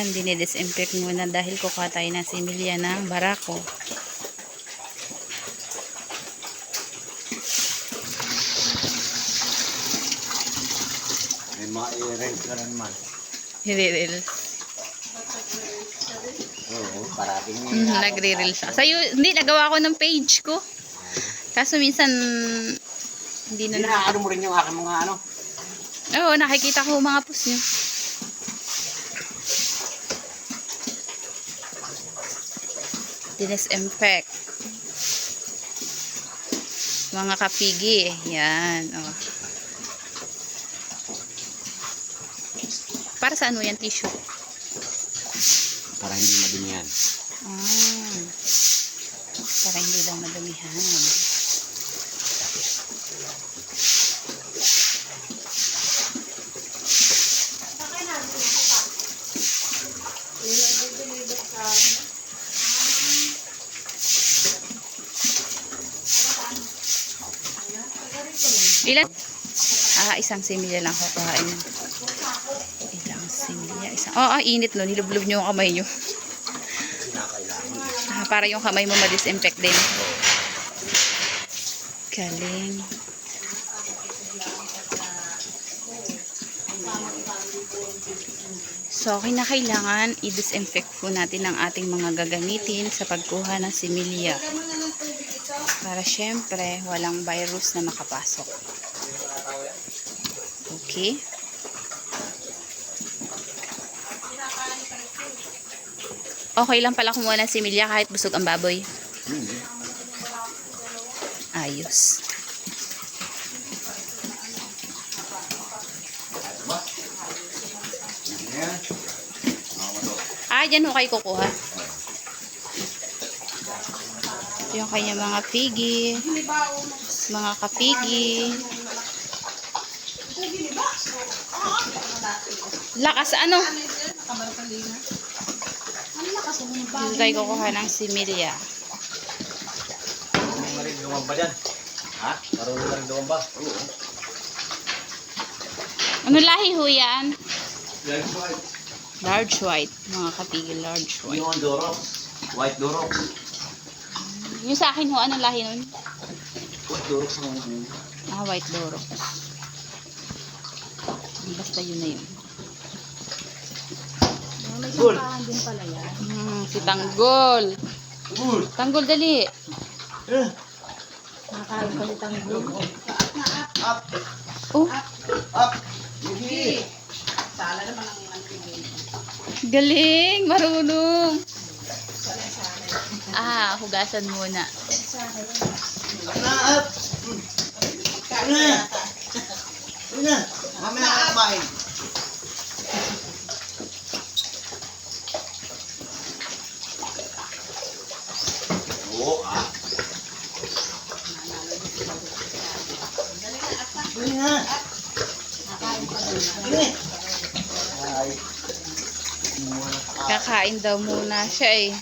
Ayan, dinidisinfect muna dahil kukuha tayo ng similya ng barako. May mga i-reels ka na naman. Nire-reels. Oo, parating Nagre-reels ako. Sa'yo, hindi, nagawa ko ng page ko. Kaso minsan, hindi na ano mo rin yung aking mga ano? Oo, nakikita ko mga post nyo. Disinfect. Mga kapigi. Yan. Oh. Para saan mo yan, tissue? Para hindi madumihan. Ah. Para hindi daw madumihan. Ilan? Isang similya lang kukuhain. Ilang similya. Init no. Nilublob nyo yung kamay nyo. Para yung kamay mo ma-disinfect din. Galing. So, kailangan i-disinfect po natin ang ating mga gagamitin sa pagkuha ng similya. Para syempre, walang virus na makapasok. Okay. Okay lang pala kumuha ng similya kahit busog ang baboy. Ayos. Dyan ho kayo kukuha. Ito yung kanya mga pigi. Mga kapigi. Lakas ano? Dito tayo kukuha ng similya. Marunong na rin lumamba dyan. Ha? Marunong na rin lumamba? Oo. Ano lahi ho yan? Large white. Large white. Mga kapigi, large white. Yung Doro. White Doro. Yung sa akin ho, anong lahi nun? White Doro. White Doro. Basta yun na yun. May sampahan din pala yan. Si Tanggol. Tanggol, dali. Nakakain pa ni Tanggol. Up! Oh, Up! Hindi! Sala naman ang mantigil. galing. Marunong. Hugasan muna. Up! Una! Mamaya ka kumain. Oo, Dali na! Kakain daw muna siya eh.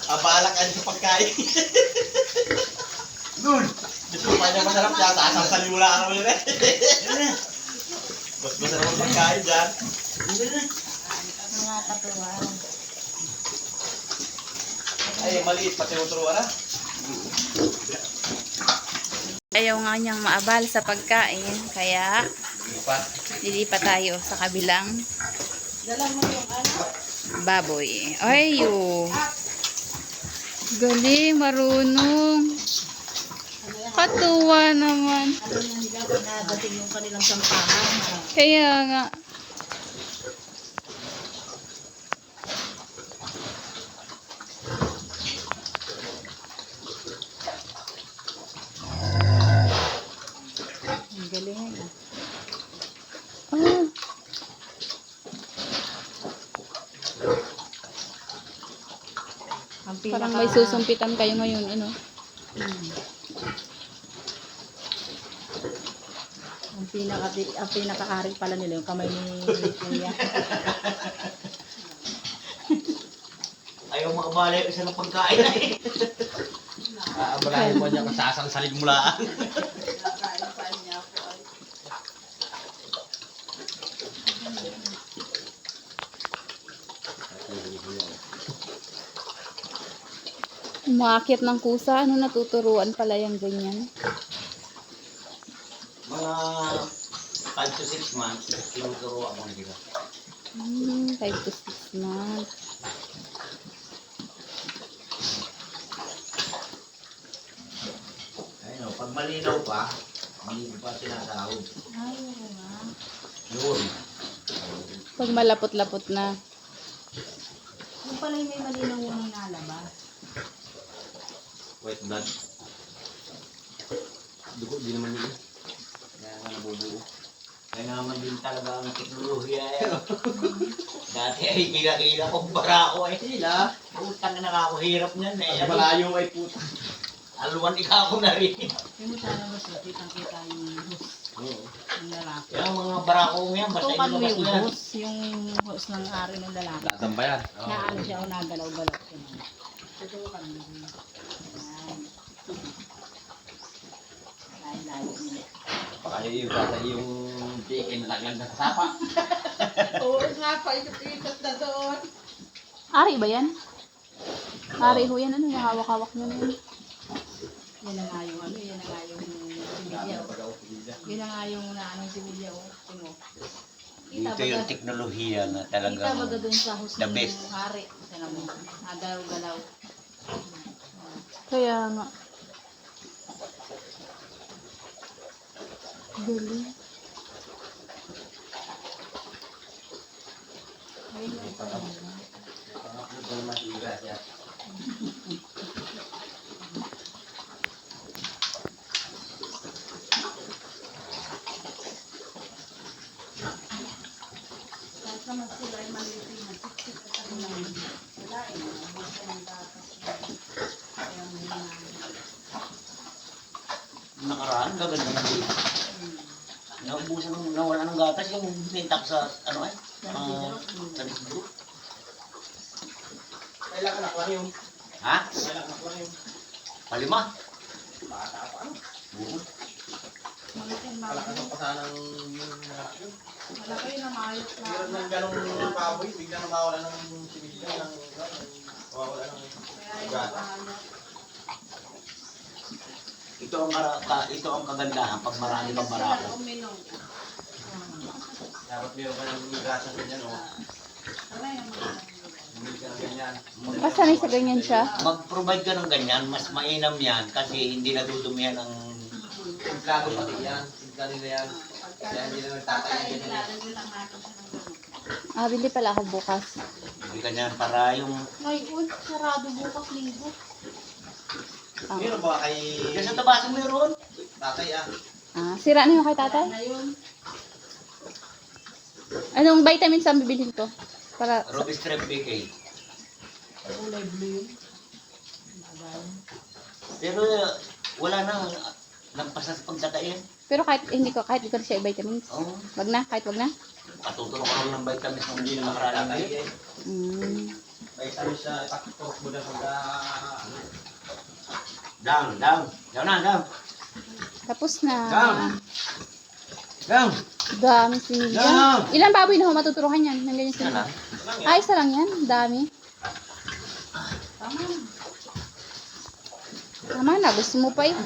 Abala ka sa pagkain. Dul! Gusto pa niya masarap siya. Sasasalin mo lang naman yun eh. Mas masarap ang pagkain dyan. Mga katuwa. Ay, maliit pa tinuturuan na. Ayaw nga niyang maabal sa pagkain. Kaya, lilipat tayo sa kabilang Dala mo yung ano? baboy. Ayo. Galing, marunong. Katuwa naman. Ano yung higa pag nadating yung kanilang sampahan. Kaya nga. Ang galing. Ang Parang may susumpitan kayo ngayon, ano? Ang pinaka-ari pala nila yung kamay ni Kuya. Ayaw makabala yung isa ng pagkain na eh. Aabalahin mo niya kung sasansalin mo lang. Umaakit ng kusa. Ano, natuturuan pala yung ganyan. Mga 5 to 6 months, tinuturuan mo nila. 5 to 6 months. Ayun, pag malinaw pa, hindi pa sinasahod. Ay, oo nga. Yun. Pag malapot-lapot na. Yung pala yung may malinaw yung nalabas. White blood. Dugo, di naman yun. Kaya nga nabubuo. Kaya naman din talaga ang teknolohiya eh. Dati ay kila-kila kong barako eh. Sila, utang na nakakahirap niyan eh. Malayo ay puta. Aluan ikaw ko na rin. Yung mo sana ba siya, kitang-kita yung hus ng lalaki. Kaya ang mga barako yan, basta Tukan mo ilabas yung mo yan. hus, yung hus ng ari ng lalaki. Latang ba yan? Na ano siya, o nagalaw-galaw siya. Tutukan mo. Yan. Layo-layo nila. Baka yung bata yung chicken na laglag na sa sapa. Oo nga, paikot-ikot na doon. Ari ba yan? Ari ho yan. Ano, hawak-hawak nyo na yun. Yan na nga yung ano, yan na nga yung similya. Yan na nga yung naanong similya. Tingo. Ito yung teknolohiya na Kita talagang baga doon sa hus the ng best. hari. Sana mo, nagalaw-galaw. Kaya nga. Galing. Kahit naman sila ay maliit yung mag-sip at ang wala eh. Mabuti ang datas. Kaya mo na. nakaraan, gaganda na dito. Naubusan ng nawala ng gatas yung pintak sa ano eh. Sa disbro. Kailangan aquarium. Ha? Kailangan aquarium. Palima? Bata pa ano? Oo. Malaking Kalakas baboy. ang pasanang yung yun. Malaki na mayot na. Meron ng ganong baboy, biglang mawala ng similya ng mawala ng Kaya yung gata. bahala. Ito ang kagandahan pag marami kang barako. Uminom. Dapat meron ka ng gata ganyan o. Aray, ang mga. Bumili ka ng ganyan. Pasanay sa ganyan siya. Mag-provide ka ng ganyan, mas mainam yan kasi hindi natudumihan ang Siglado pati yan. Siglado nila yan. Kaya hindi na nagtatayo Ay, ganyan. lalagyan lang natin siya ng ganun. Ah, bili pala ako bukas. hindi ganyan para yung Ngayon, sarado bukas linggo. Ah, Meron ba kay yan sa tabasan meron. tatay ah? sira na yung kay tatay? Ngayon, Anong vitamins ang bibilhin ko? Para sa... Ruby Strep BK. kulay blue yun. Bagay. Pero wala nang nagpasa sa pagdadayan. Pero kahit hindi ko na siya vitamins. Oo. Wag na, kahit wag na. Patutulong ko lang ng vitamins kung hindi na makaraan Tatay yun. eh. Mm. Vitamins siya, itakot mo na pag ano. Down. Tapos na. Down. Dami sinilya. Down. Ilan baboy na ho matuturukan yan? Nandiyan yung Yan sinilya. na. Ay, isa lang yan. Dami. Tama. Tama na. Gusto mo pa eh.